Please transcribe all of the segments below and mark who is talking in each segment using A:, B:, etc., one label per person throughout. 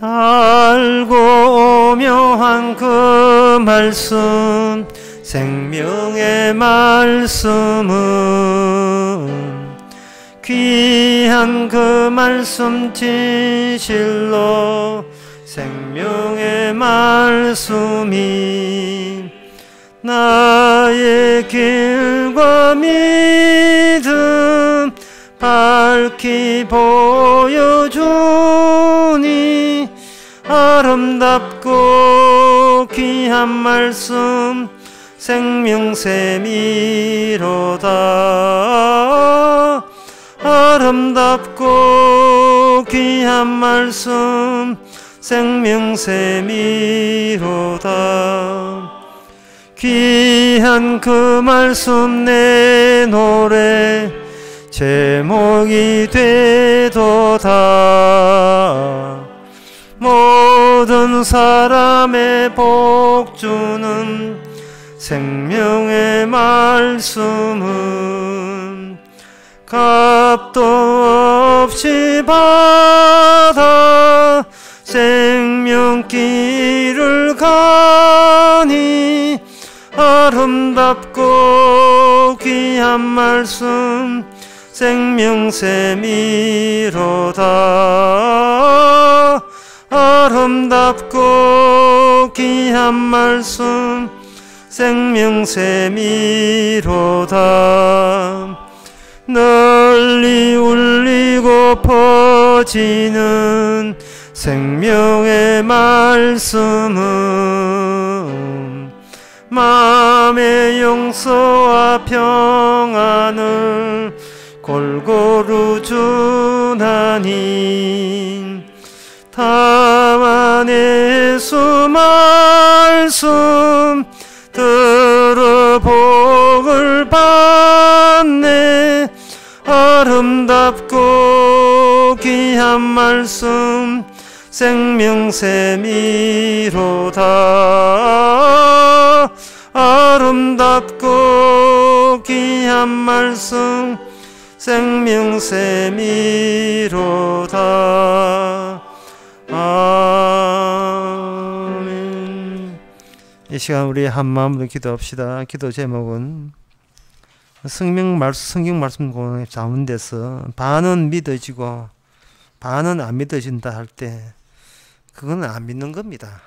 A: 달고 오묘한 그 말씀, 생명의 말씀은 귀한 그 말씀 진실로 생명의 말씀이 나의 길과 믿음 밝히 보여주니 아름답고 귀한 말씀 생명샘이로다. 아름답고 귀한 말씀 생명샘이로다. 귀한 그 말씀 내 노래 제목이 되도다. 모든 사람의 복주는 생명의 말씀은 값도 없이 받아 생명길을 가니 아름답고 귀한 말씀 생명샘이로다. 아름답고 귀한 말씀 생명샘이로다. 널리 울리고 퍼지는 생명의 말씀은 마음의 용서와 평안을 골고루 주나니 다만 예수 말씀 들어 복을 받네. 아름답고 귀한 말씀 생명샘이로다. 아름답고 귀한 말씀 생명샘이로다. 아멘. 이 시간 우리 한 마음으로 기도합시다. 기도 제목은 성경 말씀 가운데서 반은 믿어지고 반은 안 믿어진다 할 때 그건 안 믿는 겁니다.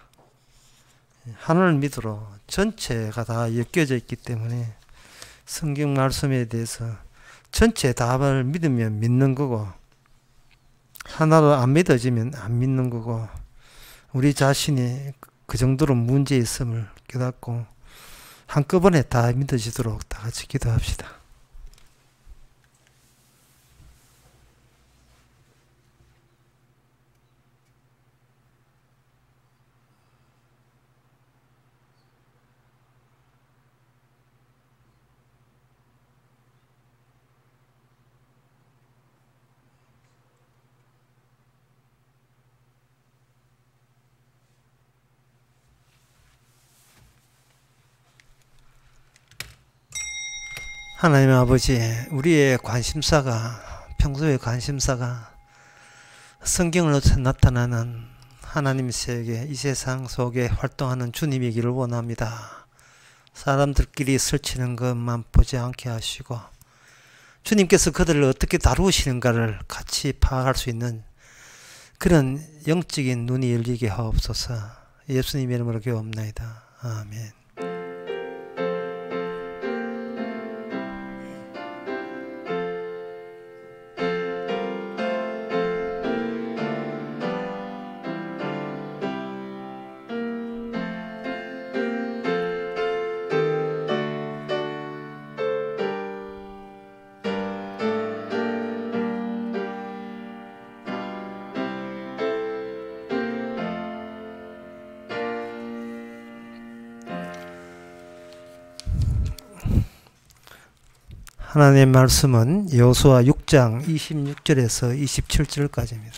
A: 하나를 믿으러 전체가 다 엮여져 있기 때문에 성경 말씀에 대해서 전체 답을 믿으면 믿는 거고 하나도 안 믿어지면 안 믿는 거고 우리 자신이 그 정도로 문제 있음을 깨닫고 한꺼번에 다 믿어지도록 다 같이 기도합시다. 하나님 아버지, 우리의 평소의 관심사가 성경으로 나타나는 하나님 세계, 이 세상 속에 활동하는 주님이기를 원합니다. 사람들끼리 설치는 것만 보지 않게 하시고 주님께서 그들을 어떻게 다루시는가를 같이 파악할 수 있는 그런 영적인 눈이 열리게 하옵소서. 예수님의 이름으로 기도합나이다. 아멘. 하나님의 말씀은 여호수아 6장 26절에서 27절까지입니다.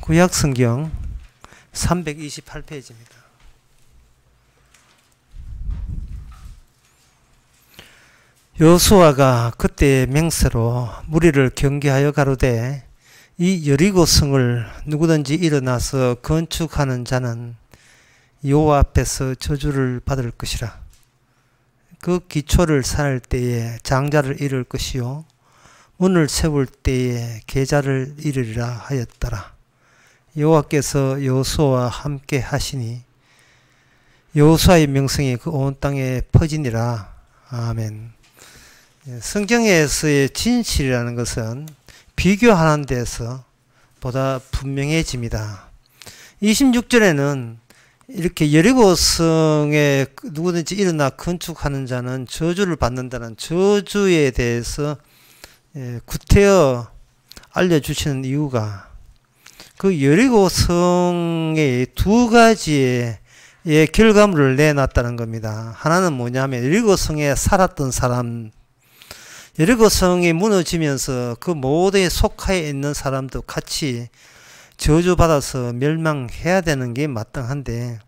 A: 구약성경 328페이지입니다. 여호수아가 그때의 맹세로 무리를 경계하여 가로되 이 여리고성을 누구든지 일어나서 건축하는 자는 여호와 앞에서 저주를 받을 것이라. 그 기초를 쌓을 때에 장자를 잃을 것이요 문을 세울 때에 계자를 잃으리라 하였더라. 여호와께서 여호수아와 함께 하시니 여호수아의 명성이 그 온 땅에 퍼지니라. 아멘. 성경에서의 진실이라는 것은 비교하는 데서 보다 분명해집니다. 26절에는 이렇게 여리고성에 누구든지 일어나 건축하는 자는 저주를 받는다는 저주에 대해서 구태여 알려주시는 이유가 그 여리고성의 두 가지의 결과물을 내놨다는 겁니다. 하나는 뭐냐면 여리고성에 살았던 사람, 여리고성이 무너지면서 그 모두에 속하여 있는 사람도 같이 저주받아서 멸망해야 되는 게 마땅한데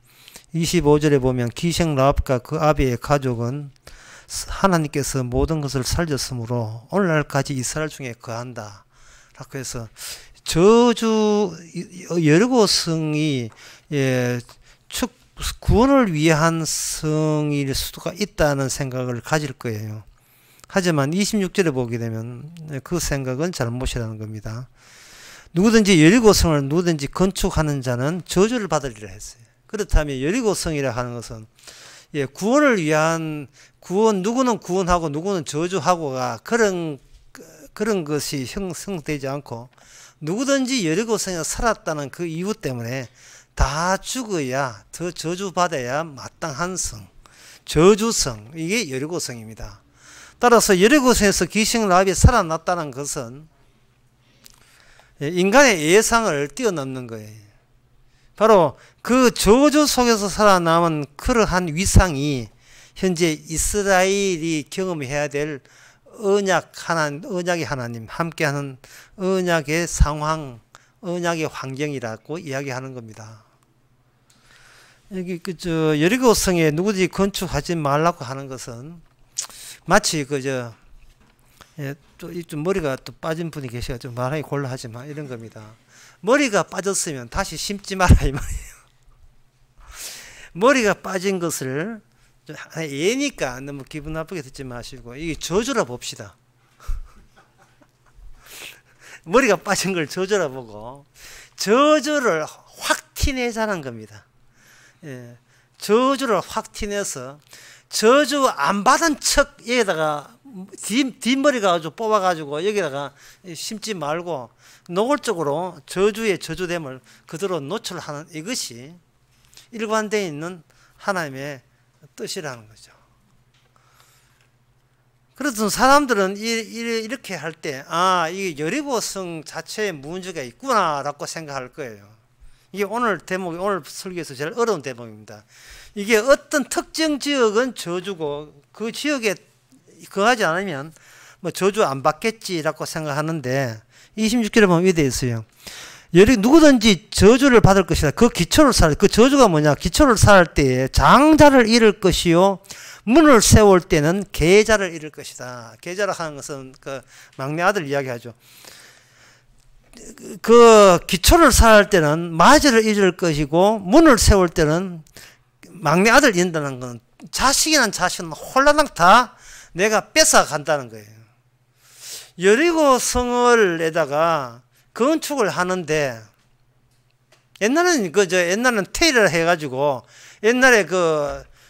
A: 25절에 보면 기생 라합과 그 아비의 가족은 하나님께서 모든 것을 살렸으므로 오늘날까지 이스라엘 중에 거한다 라고 해서 저주 여리고성이 구원을 위한 성일 수가 있다는 생각을 가질 거예요. 하지만 26절에 보게 되면 그 생각은 잘못이라는 겁니다. 누구든지 여리고성을 누구든지 건축하는 자는 저주를 받으리라 했어요. 그렇다면 여리고성이라 하는 것은 구원을 위한 구원, 누구는 구원하고 누구는 저주하고가 그런 것이 형성되지 않고 누구든지 여리고성에 살았다는 그 이유 때문에 다 죽어야 더 저주받아야 마땅한 성, 저주성, 이게 여리고성입니다. 따라서 여리고성에서 기생 라합이 살아났다는 것은 인간의 예상을 뛰어넘는 거예요. 바로 그 저주 속에서 살아남은 그러한 위상이 현재 이스라엘이 경험해야 될 언약의 하나님, 함께하는 언약의 상황, 언약의 환경이라고 이야기하는 겁니다. 여기 여리고성에 누구든지 건축하지 말라고 하는 것은 마치 좀 머리가 또 빠진 분이 계셔서 좀 말하기 곤란하지만 이런 겁니다. 머리가 빠졌으면 다시 심지 마라 이 말이에요. 머리가 빠진 것을 예니까 너무 기분 나쁘게 듣지 마시고 이게 저주라 봅시다. 머리가 빠진 걸 저주라 보고 저주를 확 티내자는 겁니다. 저주를 확 티내서 저주 안 받은 척 여기다가 뒷머리가 아주 뽑아가지고 여기다가 심지 말고 노골적으로 저주의 저주됨을 그대로 노출하는 이것이 일관되어 있는 하나님의 뜻이라는 거죠. 그래서 사람들은 이렇게 할 때 이게 여리고성 자체에 문제가 있구나라고 생각할 거예요. 이게 오늘 설교에서 제일 어려운 대목입니다. 이게 어떤 특정 지역은 저주고 그 지역에 거하지 않으면 뭐 저주 안 받겠지라고 생각하는데 26절에 보면 이렇게 되어 있어요. 누구든지 저주를 받을 것이다. 그 기초를 쌓을, 그 저주가 뭐냐? 기초를 쌓을 때에 장자를 잃을 것이요 문을 세울 때는 계자를 잃을 것이다. 계자라 하는 것은 그 막내 아들 이야기하죠. 그 기초를 쌓을 때는 마저를 잃을 것이고 문을 세울 때는 막내 아들 잃는다는 건 자식이란 자식은 홀라당 다 내가 뺏어 간다는 거예요. 여리고성을 에다가 건축을 하는데 옛날에는 테일을 해가지고 옛날에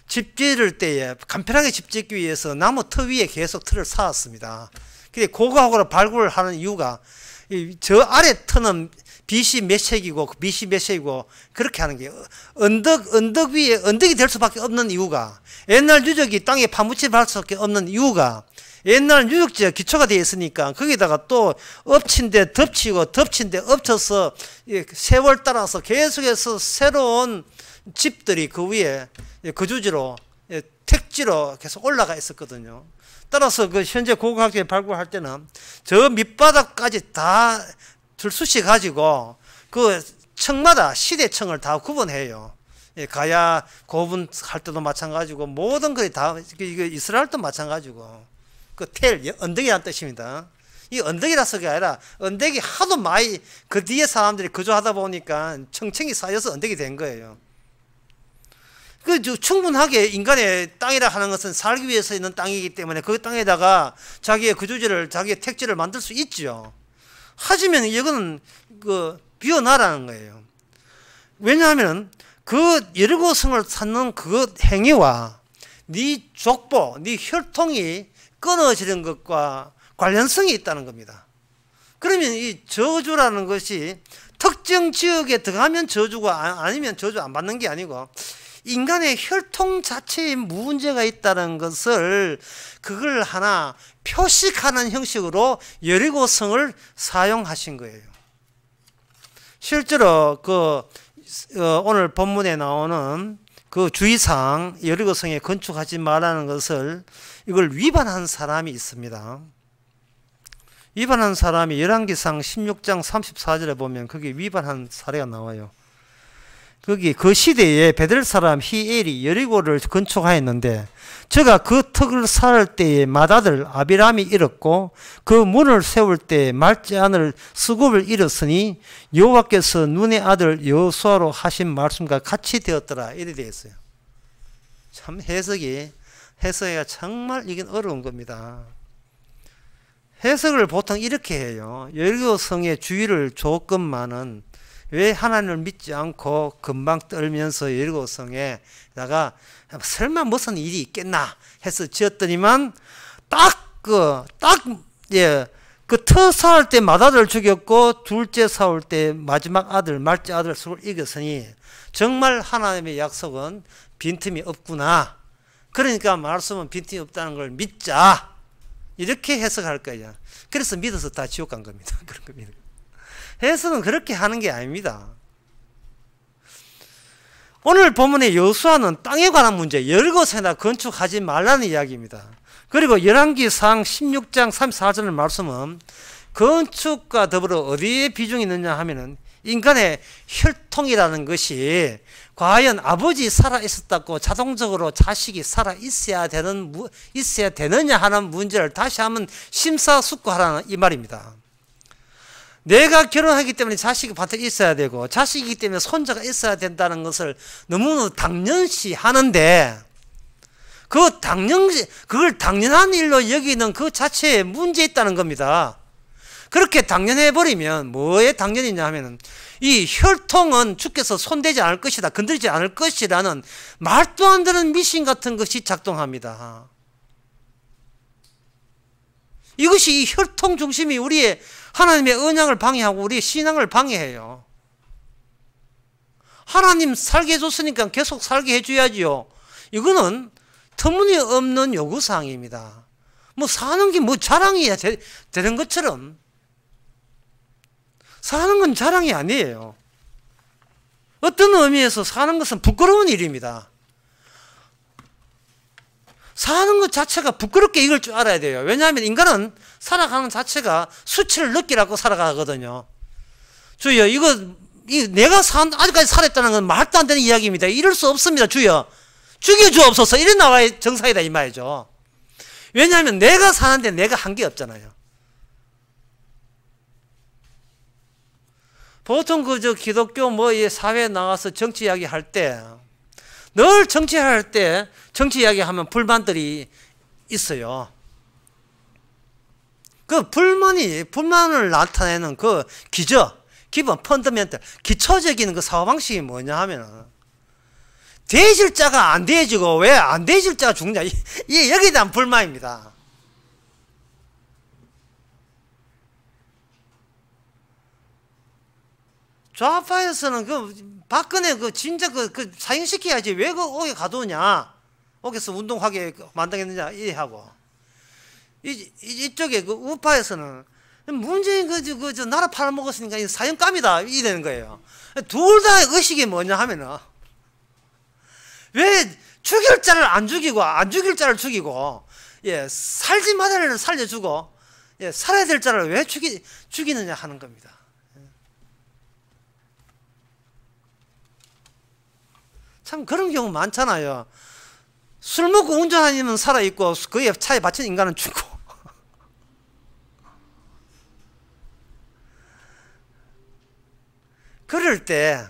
A: 집 지을 때에 간편하게 집 짓기 위해서 나무 터 위에 계속 틀을 쌓았습니다. 근데 고고하고 발굴을 하는 이유가 저 아래 터는 빗이 몇 색이고 밑이 몇 색이고 그렇게 하는 게 언덕 위에 언덕이 될 수밖에 없는 이유가 옛날 유적이 땅에 파묻혀 갈 수밖에 없는 이유가 옛날 유적지가 기초가 되어 있으니까 거기다가 또 엎친 데 덮치고 덮친 데 엎쳐서 세월 따라서 계속해서 새로운 집들이 그 위에 거주지로 택지로 계속 올라가 있었거든요. 따라서 현재 고고학교에 발굴할 때는 저 밑바닥까지 다 들쑤시 가지고 그 층마다 시대층을 다 구분해요. 가야 고분할 때도 마찬가지고 모든 것이 다 이스라엘도 마찬가지고 그 텔 언덕이라는 뜻입니다. 이 언덕이라서가 아니라 언덕이 하도 많이 그 뒤에 사람들이 거주하다 보니까 청청이 쌓여서 언덕이 된 거예요. 충분하게 인간의 땅이라 하는 것은 살기 위해서 있는 땅이기 때문에 그 땅에다가 자기의 거주지를, 자기의 택지를 만들 수 있죠. 하지만 이거는 비워놔라는 거예요. 왜냐하면 그 여리고성을 찾는 그 행위와 네 족보, 네 혈통이 끊어지는 것과 관련성이 있다는 겁니다. 그러면 이 저주라는 것이 특정 지역에 들어가면 저주가 아니면 저주 안 받는 게 아니고 인간의 혈통 자체에 문제가 있다는 것을 그걸 하나 표식하는 형식으로 여리고성을 사용하신 거예요. 실제로 오늘 본문에 나오는 그 주의사항 여리고성에 건축하지 말라는 것을 이걸 위반한 사람이 있습니다. 위반한 사람이 열왕기상 16장 34절에 보면 거기 위반한 사례가 나와요. 거기 그 시대에 베델 사람 히엘이 여리고를 건축하였는데 저가 그 턱을 쌓을 때에 맏아들 아비람이 잃었고 그 문을 세울 때에 맏째 아들 스굽을 잃었으니 여호와께서 눈의 아들 여호수아로 하신 말씀과 같이 되었더라. 이래 되어 있어요. 참 해석이 정말 이게 어려운 겁니다. 해석을 보통 이렇게 해요. 여리고성의 주위를 조건만은 왜 하나님을 믿지 않고 금방 떨면서 여리고성에다가 설마 무슨 일이 있겠나 해서 지었더니만 터 쌓을 때 맏아들을 죽였고 둘째 쌓을 때 마지막 아들 말째 아들 수를 이겼으니 정말 하나님의 약속은 빈틈이 없구나. 그러니까 말씀은 빈틈이 없다는 걸 믿자. 이렇게 해석할 거예요. 그래서 믿어서 다 지옥 간 겁니다. 그런 겁니다. 해석은 그렇게 하는 게 아닙니다. 오늘 본문의 여호수아는 땅에 관한 문제, 여리고성에다 건축하지 말라는 이야기입니다. 그리고 열왕기상 16장 34절의 말씀은 건축과 더불어 어디에 비중이 있느냐 하면은 인간의 혈통이라는 것이 과연 아버지 살아 있었다고 자동적으로 자식이 살아 있어야 되느냐 하는 문제를 다시 한번 심사숙고하라는 이 말입니다. 내가 결혼하기 때문에 자식이 반드시 있어야 되고 자식이기 때문에 손자가 있어야 된다는 것을 너무너무 당연시 하는데 그걸 당연한 일로 여기는 그 자체에 문제 있다는 겁니다. 그렇게 당연해버리면 뭐에 당연이냐 하면은 이 혈통은 주께서 손대지 않을 것이다, 건드리지 않을 것이라는 말도 안 되는 미신 같은 것이 작동합니다. 이것이 이 혈통 중심이 우리의 하나님의 언약을 방해하고 우리의 신앙을 방해해요. 하나님 살게 해줬으니까 계속 살게 해줘야지요. 이거는 터무니없는 요구사항입니다. 뭐 사는 게 뭐 자랑이야 되는 것처럼. 사는 건 자랑이 아니에요. 어떤 의미에서 사는 것은 부끄러운 일입니다. 사는 것 자체가 부끄럽게 이걸 줄 알아야 돼요. 왜냐하면 인간은 살아가는 자체가 수치를 느끼라고 살아가거든요. 주여, 내가 아직까지 살았다는 건 말도 안 되는 이야기입니다. 이럴 수 없습니다. 주여, 죽여주옵소서. 이래 나와야 정상이다 이 말이죠. 왜냐하면 내가 사는데 내가 한 게 없잖아요. 보통 기독교 사회에 나가서 정치 이야기 할 때, 늘 정치할 때 정치 이야기하면 불만들이 있어요. 그 불만을 나타내는 그 기본 펀더멘털, 기초적인 그 사고방식이 뭐냐 하면은, 대질 자가 안 대지고 왜 안 대질 자가 죽냐, 여기에 대한 불만입니다. 좌파에서는 박근혜 진짜 사형시켜야지 왜 옥에 가두냐, 옥에서 운동하게 만들겠느냐 이래하고, 이쪽에 우파에서는 문재인 나라 팔아먹었으니까 사형감이다 이러는 거예요. 둘 다 의식이 뭐냐 하면은, 왜 죽일 자를 안 죽이고 안 죽일 자를 죽이고, 살지 마자를 살려주고, 살아야 될 자를 왜 죽이느냐 하는 겁니다. 참 그런 경우 많잖아요. 술 먹고 운전하면 살아있고 그에 차에 받친 인간은 죽고. 그럴 때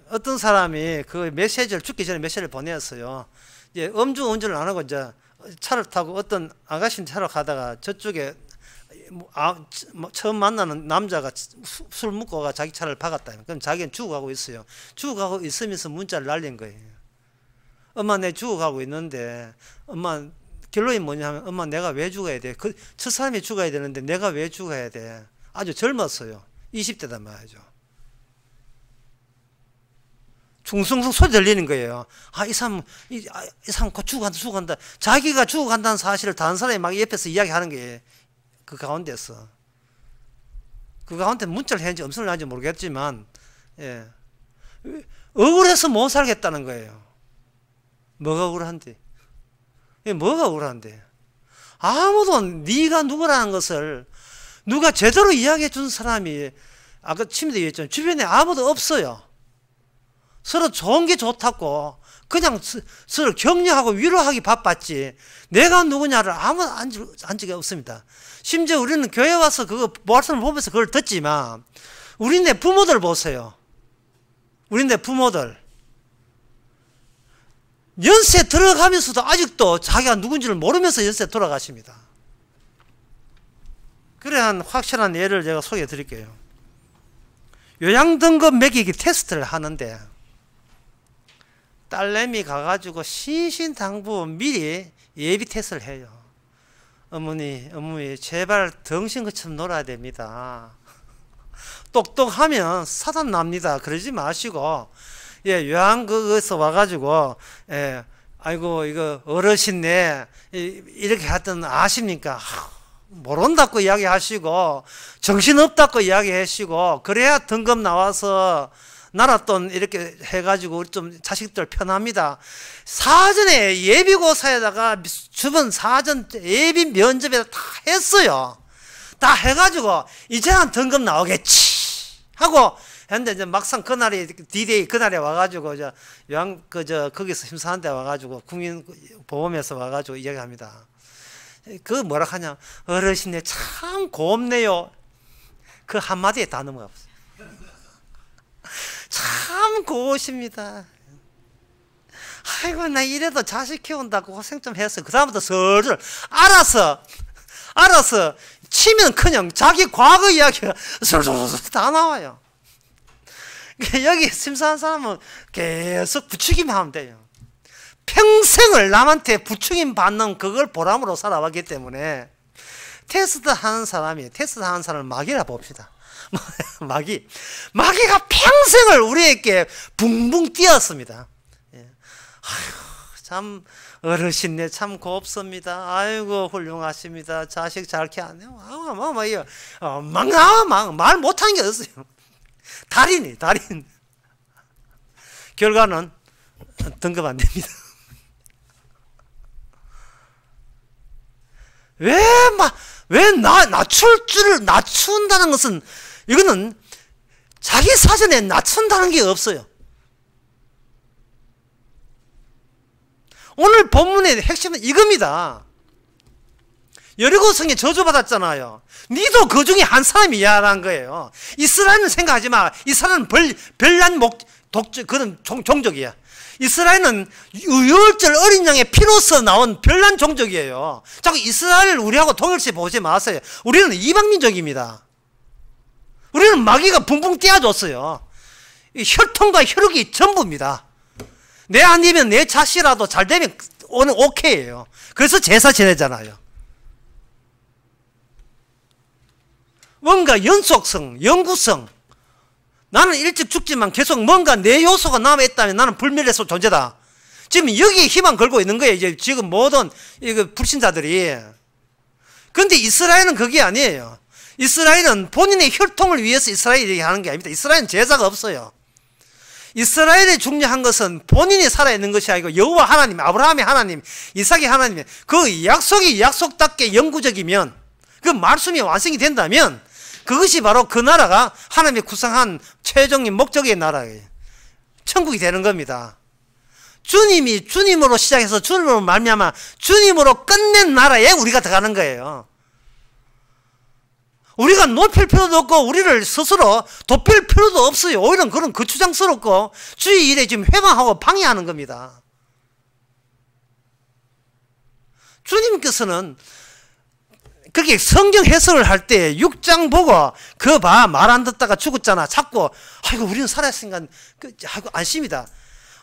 A: 어떤 사람이 그 메시지를 죽기 전에 메시지를 보냈어요. 이제 음주운전을 안 하고 이제 차를 타고 어떤 아가씨 차로 가다가 저쪽에 처음 만나는 남자가 술 먹고 자기 차를 박았다. 그럼 자기는 죽어가고 있어요. 죽어가고 있으면서 문자를 날린 거예요. 엄마, 내 죽어가고 있는데, 엄마, 결론이 뭐냐면, 엄마, 내가 왜 죽어야 돼? 저 사람이 죽어야 되는데 내가 왜 죽어야 돼? 아주 젊었어요. 20대단 말이죠. 숭숭숭 소리 들리는 거예요. 이 사람 곧 죽어간다. 자기가 죽어간다는 사실을 다른 사람이 막 옆에서 이야기하는 게 그 가운데서. 그 가운데 문자를 했는지 음성을 했는지 모르겠지만, 억울해서 못 살겠다는 거예요. 뭐가 억울한데? 뭐가 억울한데? 아무도 네가 누구라는 것을 누가 제대로 이야기해 준 사람이 아까 침대 얘기했잖아요. 주변에 아무도 없어요. 서로 좋은 게 좋다고 그냥 서로 격려하고 위로하기 바빴지 내가 누구냐를 아무도 안 적이 없습니다. 심지어 우리는 교회 와서 그거 말씀을 보면서 그걸 듣지만 우리네 부모들 보세요. 우리네 부모들 연세 들어가면서도 아직도 자기가 누군지를 모르면서 연세 돌아가십니다. 그래 한 확실한 예를 제가 소개해 드릴게요. 요양등급 매기기 테스트를 하는데 딸내미 가가지고 신신당부 미리 예비 테스트를 해요. 어머니 제발 덩신것처럼 놀아야 됩니다. 똑똑하면 사단 납니다. 그러지 마시고 요양국에서 와가지고 아이고 이거 어르신네 이렇게 하던 아십니까? 모른다고 이야기하시고 정신없다고 이야기하시고 그래야 등급 나와서 나라돈 이렇게 해가지고 좀 자식들 편합니다. 사전에 예비고사에다가 주변 사전 예비 면접에다 다 했어요. 다 해가지고 이제는 등급 나오겠지 하고 했는데 이제 막상 그날이 D-Day 그날에 와가지고 거기서 심사하는 데 와가지고 국민보험에서 와가지고 이야기합니다. 그 뭐라 하냐 어르신네 참 곱네요. 그 한마디에 다 넘어갔어요. 참 고우십니다. 아이고 나 이래도 자식 키운다고 고생 좀 했어. 그 다음부터 슬슬 알아서 치면 그냥 자기 과거 이야기가 슬슬 다 나와요. 여기 심사한 사람은 계속 부추기만 하면 돼요. 평생을 남한테 부추김 받는 그걸 보람으로 살아왔기 때문에 테스트 하는 사람을 마귀라 봅시다. 마귀가 평생을 우리에게 붕붕 뛰었습니다. 아이고, 참 어르신네 참 곱습니다. 아이고 훌륭하십니다. 자식 잘 키웠네요. 말 못하는 게 없어요. 달인. 결과는 등급 안 됩니다. 왜 낮춘다는 것은 이거는 자기 사전에 낮춘다는 게 없어요. 오늘 본문의 핵심은 이겁니다. 여리고성에 저주받았잖아요. 니도 그 중에 한 사람이야라는 거예요. 이스라엘은 생각하지 마. 이스라엘은 별난 그런 종족이야. 이스라엘은 유월절 어린 양의 피로서 나온 별난 종족이에요. 자꾸 이스라엘을 우리하고 동일시 보지 마세요. 우리는 이방민족입니다. 우리는 마귀가 붕붕 띄워줬어요. 혈통과 혈육이 전부입니다. 내 아니면 내 자식이라도 잘 되면 오늘 오케이예요. 그래서 제사 지내잖아요. 뭔가 연속성, 영구성. 나는 일찍 죽지만 계속 뭔가 내 요소가 남아있다면 나는 불멸의 존재다. 지금 여기에 희망 걸고 있는 거예요. 이제 지금 모든 불신자들이. 그런데 이스라엘은 그게 아니에요. 이스라엘은 본인의 혈통을 위해서 이스라엘이 하는 게 아닙니다. 이스라엘은 제사가 없어요. 이스라엘이 중요한 것은 본인이 살아있는 것이 아니고 여호와 하나님, 아브라함의 하나님, 이삭의 하나님, 그 약속이 약속답게 영구적이면 그 말씀이 완성이 된다면 그것이 바로 그 나라가 하나님이 구성한 최종인 목적의 나라예요. 천국이 되는 겁니다. 주님이 주님으로 시작해서 주님으로 말미암아 주님으로 끝낸 나라에 우리가 들어가는 거예요. 우리가 높일 필요도 없고 우리를 스스로 돋빌 필요도 없어요. 오히려 그런 거추장스럽고 주의 일에 지금 회방하고 방해하는 겁니다. 주님께서는 그렇게 성경 해석을 할 때 6장 보고 그 말 안 듣다가 죽었잖아. 자꾸 아이고 우리는 살아있으니까 아이고 안심이다.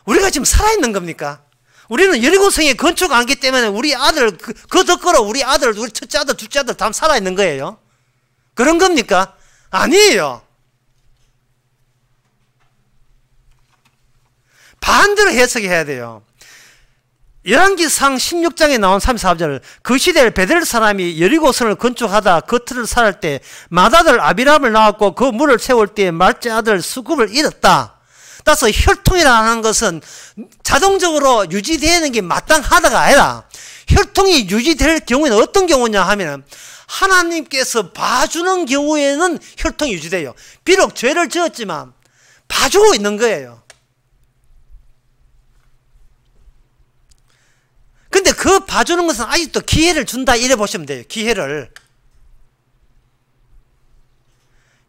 A: 우리가 지금 살아있는 겁니까? 우리는 여리고성에 건축 안 하기 때문에 우리 아들 그 덕거로 우리 아들 우리 첫째 아들 둘째 아들 다 살아있는 거예요. 그런 겁니까? 아니에요. 반대로 해석해야 돼요. 열왕기상 16장에 나온 34절 그 시대에 베델 사람이 여리고성을 건축하다 그 틀을 살할 때 맏아들 아비람을 낳았고 그 물을 채울 때 말째 아들 수굽을 잃었다. 따라서 혈통이라는 것은 자동적으로 유지되는 게 마땅하다가 아니라 혈통이 유지될 경우에는 어떤 경우냐 하면 하나님께서 봐주는 경우에는 혈통이 유지돼요. 비록 죄를 지었지만 봐주고 있는 거예요. 근데 그 봐주는 것은 아직도 기회를 준다 이래 보시면 돼요. 기회를.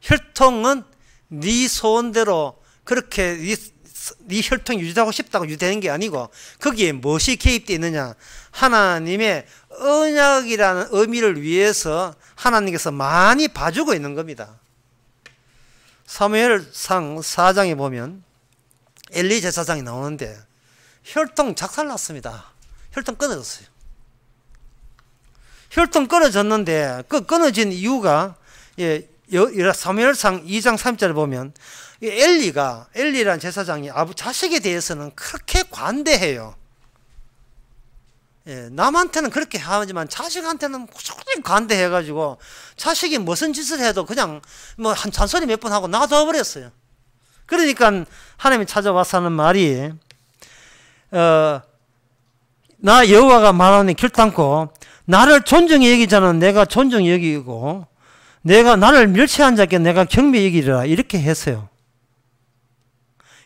A: 혈통은 네 소원대로 그렇게 네 혈통 유지하고 싶다고 유지되는 게 아니고 거기에 무엇이 개입되어 있느냐. 하나님의 언약이라는 의미를 위해서 하나님께서 많이 봐주고 있는 겁니다. 사무엘상 4장에 보면 엘리 제사장이 나오는데 혈통 작살났습니다. 혈통 끊어졌어요. 혈통 끊어졌는데 그 끊어진 이유가 사무엘상 2장 3절을 보면 엘리라는 제사장이 자식에 대해서는 그렇게 관대해요. 남한테는 그렇게 하지만 자식한테는 무조건 관대해가지고 자식이 무슨 짓을 해도 그냥 뭐 한 잔소리 몇 번 하고 놔둬 버렸어요. 그러니까 하나님이 찾아와서 하는 말이 나 여호와가 말하니 결단코 나를 존중히 여기자는 내가 존중히 여기고 내가 나를 멸시한 자께 내가 경배 여기리라 이렇게 했어요.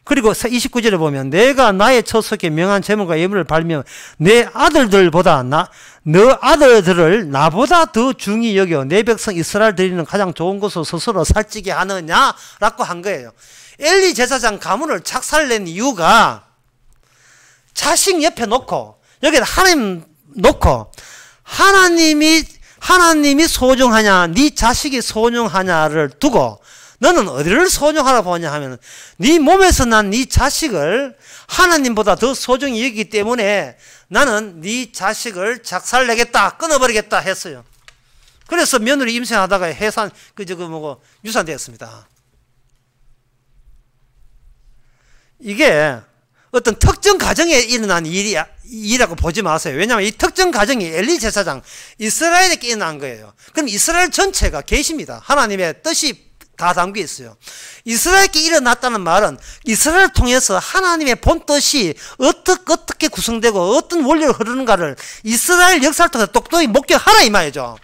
A: 그리고 29절에 보면 내가 나의 처속에 명한 제물과 예물을 바르며 내 아들들보다 너 아들들을 나보다 더 중히 여겨 내 백성 이스라엘 드리는 가장 좋은 것으로 스스로 살찌게 하느냐라고 한 거예요. 엘리 제사장 가문을 착살낸 이유가 자식 옆에 놓고 여기다 하나님 놓고 하나님이 소중하냐 네 자식이 소중하냐를 두고 너는 어디를 소중하라 보냐 하면 네 몸에서 난 네 자식을 하나님보다 더 소중히 여기기 때문에 나는 네 자식을 작살내겠다 끊어버리겠다 했어요. 그래서 며느리 임신하다가 유산되었습니다. 이게 어떤 특정 가정에 일어난 일이라고 보지 마세요. 왜냐하면 이 특정 가정이 엘리 제사장 이스라엘에 일어난 거예요. 그럼 이스라엘 전체가 계십니다. 하나님의 뜻이 다 담겨 있어요. 이스라엘께 일어났다는 말은 이스라엘을 통해서 하나님의 본 뜻이 어떻게 구성되고 어떤 원리로 흐르는가를 이스라엘 역사를 통해서 똑똑히 목격하라 이 말이죠.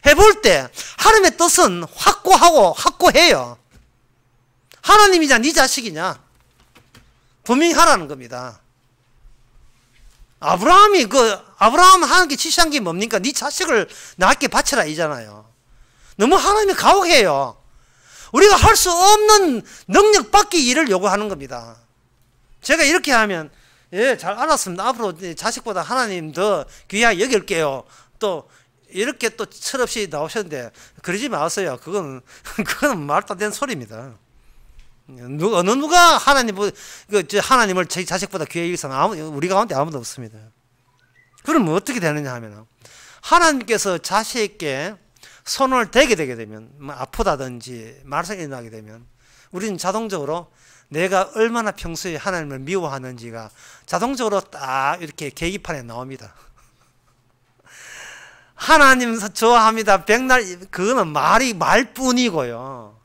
A: 해볼 때 하나님의 뜻은 확고해요. 하나님이냐 네 자식이냐 분명히 하라는 겁니다. 아브라함 하나님께 지시한 게 뭡니까? 네 자식을 나에게 바쳐라 이잖아요. 너무 하나님이 가혹해요. 우리가 할 수 없는 능력 밖의 일을 요구하는 겁니다. 제가 이렇게 하면 잘 알았습니다. 앞으로 자식보다 하나님 더 귀하게 여길게요. 또 이렇게 또 철없이 나오셨는데 그러지 마세요. 그건 말도 안 되는 소리입니다. 어느 누가 하나님을 제 자식보다 귀하게 여기서는 우리 가운데 아무도 없습니다. 그러면 어떻게 되느냐 하면 하나님께서 자식에게 손을 대게 되게 되면 아프다든지 말썽이 나게 되면 우리는 자동적으로 내가 얼마나 평소에 하나님을 미워하는지가 자동적으로 딱 이렇게 계기판에 나옵니다. 하나님 좋아합니다. 백날 그거는 말뿐이고요.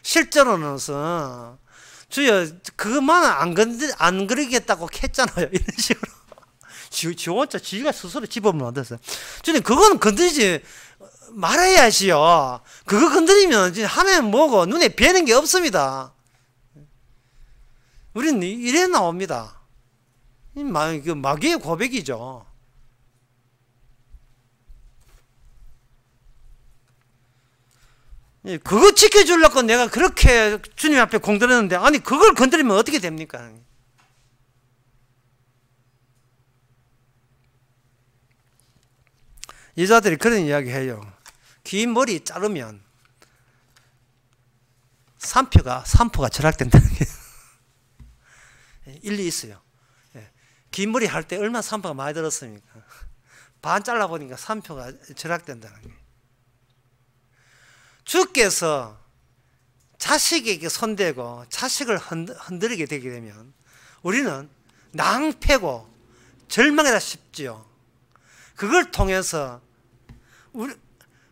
A: 실제로는 주여 그것만 안 그리겠다고 했잖아요. 이런 식으로 지 혼자 지가 스스로 집어보면 안 됐어요. 주님 그거는 건드리지 말아야지요. 그거 건드리면 하나님 뭐고 눈에 뵈는 게 없습니다. 우리는 이래 나옵니다. 마귀의 고백이죠. 그거 지켜주려고 내가 그렇게 주님 앞에 공들였는데, 아니 그걸 건드리면 어떻게 됩니까? 여자들이 그런 이야기 해요. 긴 머리 자르면 산포가 절약된다는 게 일리 있어요. 긴 머리 할 때 얼마나 산포가 많이 들었습니까? 반 잘라보니까 산포가 절약된다는 게. 주께서 자식에게 손대고 자식을 흔들게 되게 되면 우리는 낭패고 절망이다 싶지요. 그걸 통해서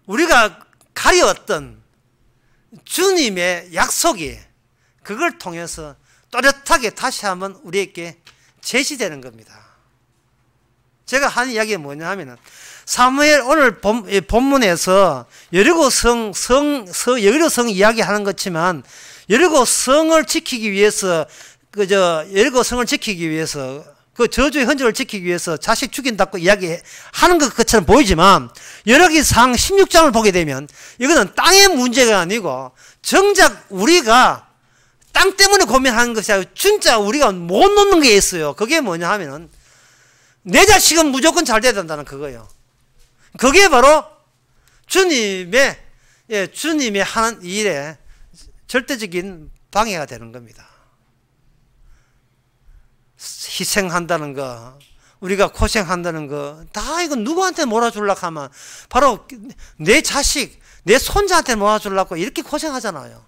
A: 우리가 가려웠던 주님의 약속이 그걸 통해서 또렷하게 다시 한번 우리에게 제시되는 겁니다. 제가 하는 이야기가 뭐냐 하면은, 사무엘 오늘 본문에서 여리고성 이야기하는 것지만, 여리고성을 지키기 위해서 여리고성을 지키기 위해서 그 저주의 흔적을 지키기 위해서 자식 죽인다고 이야기하는 것처럼 보이지만, 여리고상 16장을 보게 되면 이거는 땅의 문제가 아니고 정작 우리가 땅 때문에 고민하는 것이 아니고 진짜 우리가 못 놓는 게 있어요. 그게 뭐냐 하면은 내 자식은 무조건 잘 돼야 된다는 그거예요. 그게 바로 주님의 하는 일에 절대적인 방해가 되는 겁니다. 희생한다는 거, 우리가 고생한다는 거, 다 이거 누구한테 몰아주려고 하면 바로 내 자식, 내 손자한테 몰아주려고 이렇게 고생하잖아요.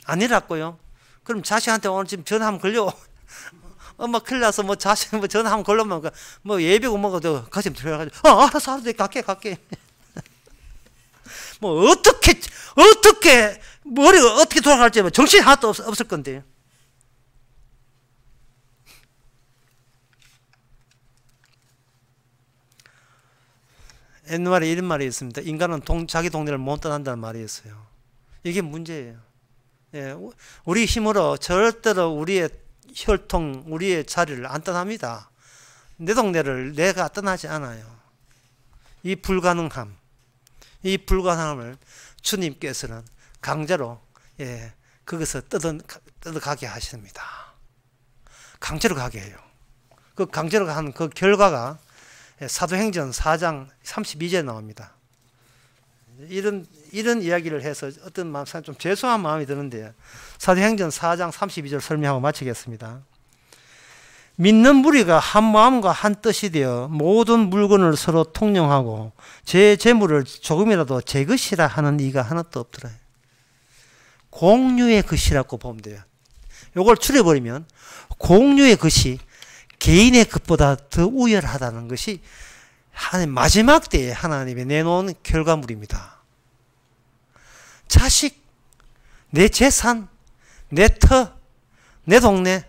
A: 아니라고요? 그럼 자식한테 오늘 지금 전화 한번 걸려. 엄마 큰일 나서 뭐 자식 뭐 전화 한번 걸려면 뭐 예비고 뭐가 가슴 들어가지고 알았어 갈게. 뭐 어떻게 머리가 어떻게 돌아갈지 정신이 하나도 없을 건데. 옛말에 이런 말이 있습니다. 인간은 자기 동네를 못 떠난다는 말이 있어요. 이게 문제예요. 예, 우리 힘으로 절대로 우리의 혈통, 우리의 자리를 안 떠납니다. 내 동네를 내가 떠나지 않아요. 이 불가능함을 주님께서는 강제로 거기서 뜯어가게 하십니다. 강제로 가게 해요. 그 강제로 가는 그 결과가 사도행전 4장 32절에 나옵니다. 이런 이야기를 해서 어떤 마음, 좀 죄송한 마음이 드는데, 사도행전 4장 32절 설명하고 마치겠습니다. 믿는 무리가 한 마음과 한 뜻이 되어 모든 물건을 서로 통용하고 제 재물을 조금이라도 제 것이라 하는 이가 하나도 없더라. 공유의 것이라고 보면 돼요. 이걸 줄여버리면 공유의 것이 개인의 것보다 더 우열하다는 것이 마지막 때에 하나님이 내놓은 결과물입니다. 자식, 내 재산, 내 터, 내 동네,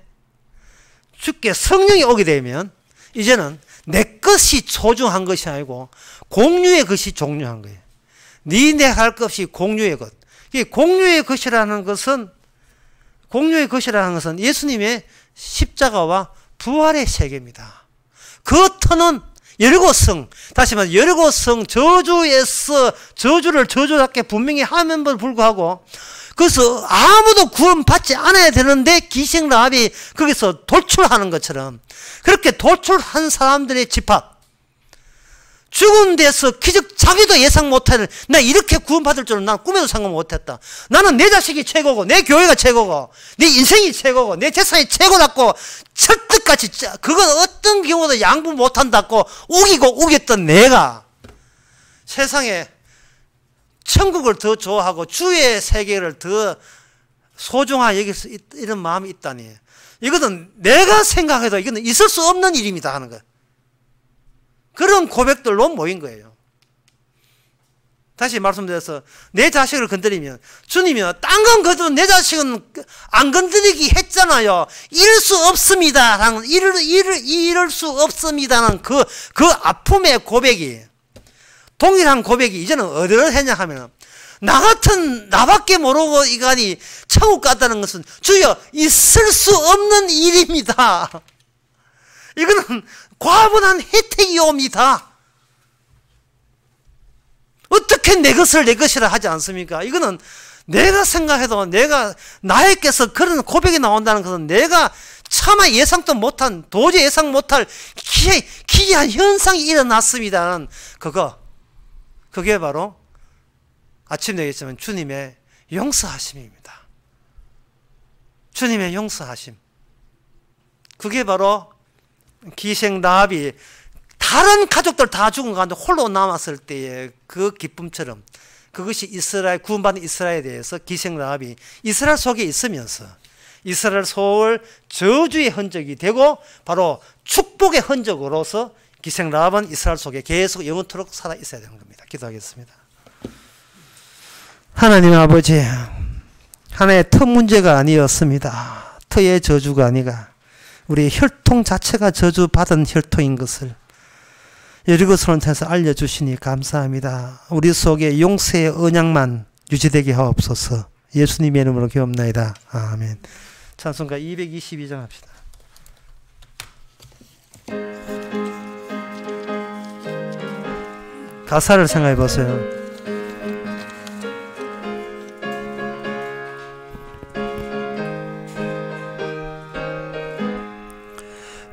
A: 주께 성령이 오게 되면 이제는 내 것이 소중한 것이 아니고 공유의 것이 중요한 거예요. 네 할 것 없이 공유의 것. 이 공유의 것이라는 것은 예수님의 십자가와 부활의 세계입니다. 그 터는 여리고성, 다시 말해 여리고성 저주에서 저주를 저주답게 분명히 하면도 불구하고 그래서 아무도 구원받지 않아야 되는데 기생 라합이 거기서 돌출하는 것처럼 그렇게 돌출한 사람들의 집합, 죽은 데서 기적 자기도 예상 못하는, 나 이렇게 구원받을 줄은 난 꿈에도 상관 못했다. 나는 내 자식이 최고고 내 교회가 최고고 내 인생이 최고고 내 재산이 최고다고 철떡같이 그건 어떤 경우도 양보 못한다고 우겼던 내가 세상에 천국을 더 좋아하고 주의 세계를 더 소중하게 여길 수 이런 마음이 있다니, 이것은 내가 생각해도 이거는 있을 수 없는 일입니다 하는 거예요. 그런 고백들로 모인 거예요. 다시 말씀드려서 내 자식을 건드리면 주님이 딴 건 건드려도 내 자식은 안 건드리기 했잖아요. 이럴 수 없습니다. 이럴 수 없습니다는 그 아픔의 고백이, 동일한 고백이 이제는 어디를 했냐 하면, 나밖에 모르고 이간이 천국 갔다는 것은 주여 있을 수 없는 일입니다. 이거는 과분한 혜택이 옵니다. 어떻게 내 것을 내 것이라 하지 않습니까? 이거는 내가 생각해도 나에게서 그런 고백이 나온다는 것은 내가 차마 예상도 못한, 도저히 예상 못할 기이한 현상이 일어났습니다는 그게 바로 아침에 얘기했지만 주님의 용서하심입니다. 주님의 용서하심. 그게 바로 기생 라합이 다른 가족들 다 죽은 가운데 홀로 남았을 때의 그 기쁨처럼, 그것이 이스라엘, 구원받은 이스라엘에 대해서 기생 라합이 이스라엘 속에 있으면서 이스라엘 속을 저주의 흔적이 되고 바로 축복의 흔적으로서 기생 라합은 이스라엘 속에 계속 영원토록 살아 있어야 되는 겁니다. 기도하겠습니다. 하나님 아버지, 하나의 터 문제가 아니었습니다. 터의 저주가 아니라 우리 혈통 자체가 저주받은 혈통인 것을 여리고성을 통해서 알려주시니 감사합니다. 우리 속에 용서의 언약만 유지되게 하옵소서. 예수님의 이름으로 기도합나이다. 아멘. 찬송가 222장 합시다. 가사를 생각해 보세요.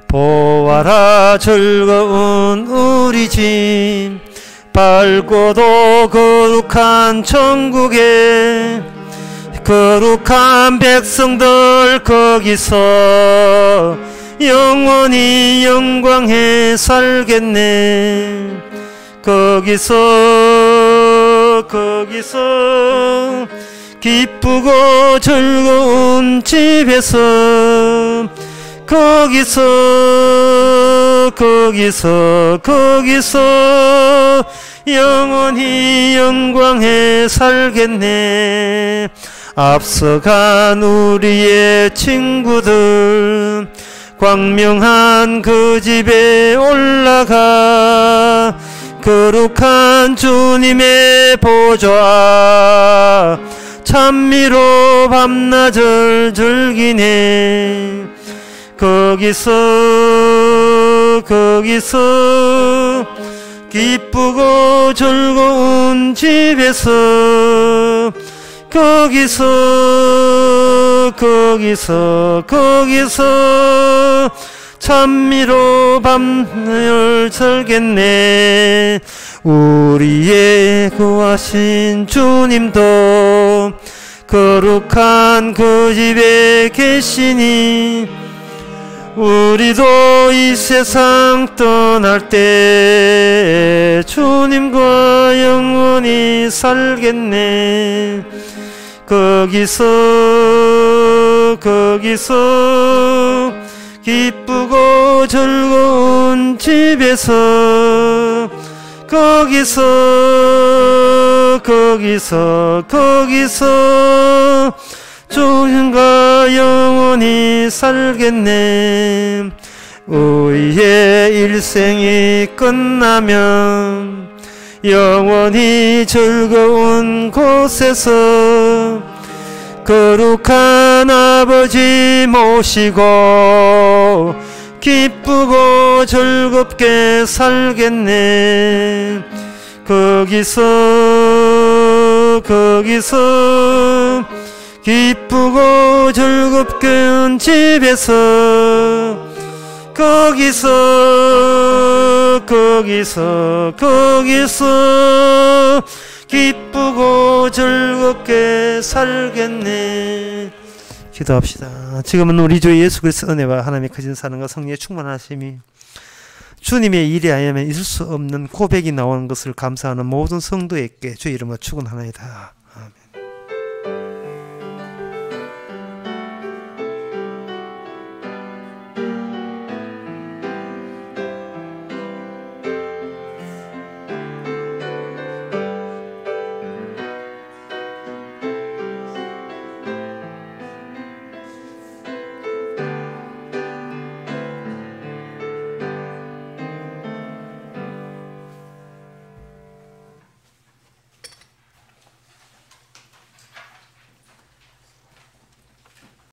A: 보아라 즐거운 우리 집, 밝고도 거룩한 천국에 거룩한 백성들 거기서 영원히 영광에 살겠네. 거기서 기쁘고 즐거운 집에서 거기서 영원히 영광에 살겠네. 앞서간 우리의 친구들 광명한 그 집에 올라가 거룩한 주님의 보좌 찬미로 밤낮을 즐기네. 거기서 기쁘고 즐거운 집에서 거기서 찬미로 밤을 설겠네. 우리의 구하신 주님도 거룩한 그 집에 계시니 우리도 이 세상 떠날 때 주님과 영원히 살겠네. 거기서 기쁘고 즐거운 집에서 거기서 주님과 영원히 살겠네. 우리의 일생이 끝나면 영원히 즐거운 곳에서 거룩한 아버지 모시고 기쁘고 즐겁게 살겠네. 거기서 기쁘고 즐겁게 집에서 거기서 기쁘고 즐겁게 살겠네. 기도합시다. 지금은 우리 주 예수 그리스도의 은혜와 하나님의 크신 사랑과 성령의 충만하심이 주님의 일이 아니면 있을 수 없는 고백이 나오는 것을 감사하는 모든 성도에게 주의 이름으로 축원하나이다.